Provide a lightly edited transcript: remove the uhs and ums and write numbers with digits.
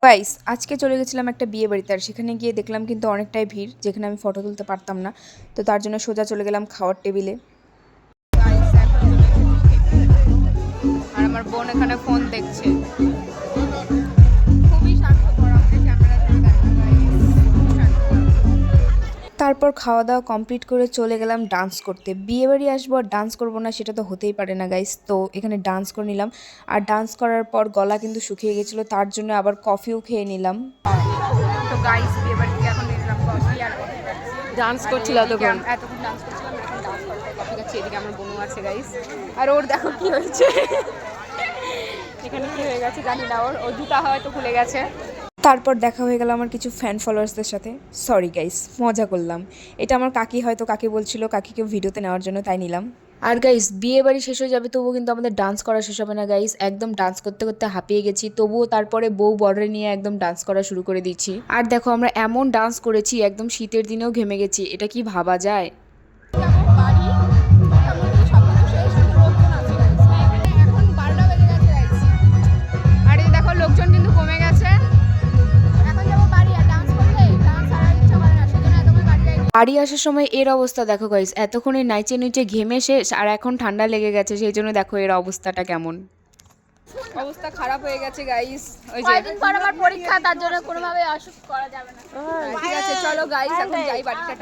Guys আজকে চলে গেছিলাম একটা বিয়ে বাড়িতে, আর সেখানে গিয়ে দেখলাম কিন্তু অনেকটাই ভিড়, যেখানে আমি ফটো তুলতে পারতাম না। তো তার জন্য সোজা চলে গেলাম খাওয়ার টেবিলে। আর আমার বোন এখানে ফোন দেখছে। তারপর খাওয়া দাওয়া কমপ্লিট করে চলে গেলাম ডান্স করতে। বিয়ে বাড়ি আসবো আর ডান্স করবো না, সেটা তো হতেই পারে না গাইস। তো এখানে ডান্স করে নিলাম, আর ডান্স করার পর গলা কিন্তু শুকিয়ে গেছিলো, তার জন্য আবার কফিও খেয়ে নিলাম। তো গাইস বিয়ে বাড়ি থেকে এখন নিলাম কফি আর ডান্স করছিল এতক্ষণ। এতক্ষণ ডান্স করছিলাম, এখন ডান্স করতে কফি খাচ্ছি। এদিকে আমার বোনও আছে গাইস, আর ওর দেখো কি হয়েছে, এখানে কি হয়ে গেছে জানি না, ওর জুতা হয়তো খুলে গেছে। তারপর দেখা হয়ে গেল আমার কিছু ফ্যান ফলোয়ার্সদের সাথে। সরি গাইস, মজা করলাম। এটা আমার কাকি, হয়তো কাকি বলছিল কাকিকে ভিডিওতে নেওয়ার জন্য, তাই নিলাম। আর গাইস বিয়ে বাড়ি শেষ হয়ে যাবে, তবুও কিন্তু আমাদের ডান্স করা শেষ হবে না গাইস। একদম ডান্স করতে করতে হাঁপিয়ে গেছি, তবুও তারপরে বউ বরে নিয়ে একদম ডান্স করা শুরু করে দিচ্ছি। আর দেখো আমরা এমন ডান্স করেছি, একদম শীতের দিনেও ঘেমে গেছি। এটা কি ভাবা যায়? আর এই দেখো লোকজন কিন্তু কমে গেছে। বাড়ি আসার সময় এর অবস্থা দেখো গাইস, এতক্ষণে নাইচে নিচে ঘেমে শেষ, আর এখন ঠান্ডা লেগে গেছে, সেই জন্য দেখো এর অবস্থাটা কেমন। অবস্থা খারাপ হয়ে গেছে গাইস। ওই যে কয়েকদিন পর আমার পরীক্ষা, তার জন্য কোনোভাবে অসুখ করা যাবে না। ঠিক আছে চলো গাইস, এখন যাই বাড়িটা।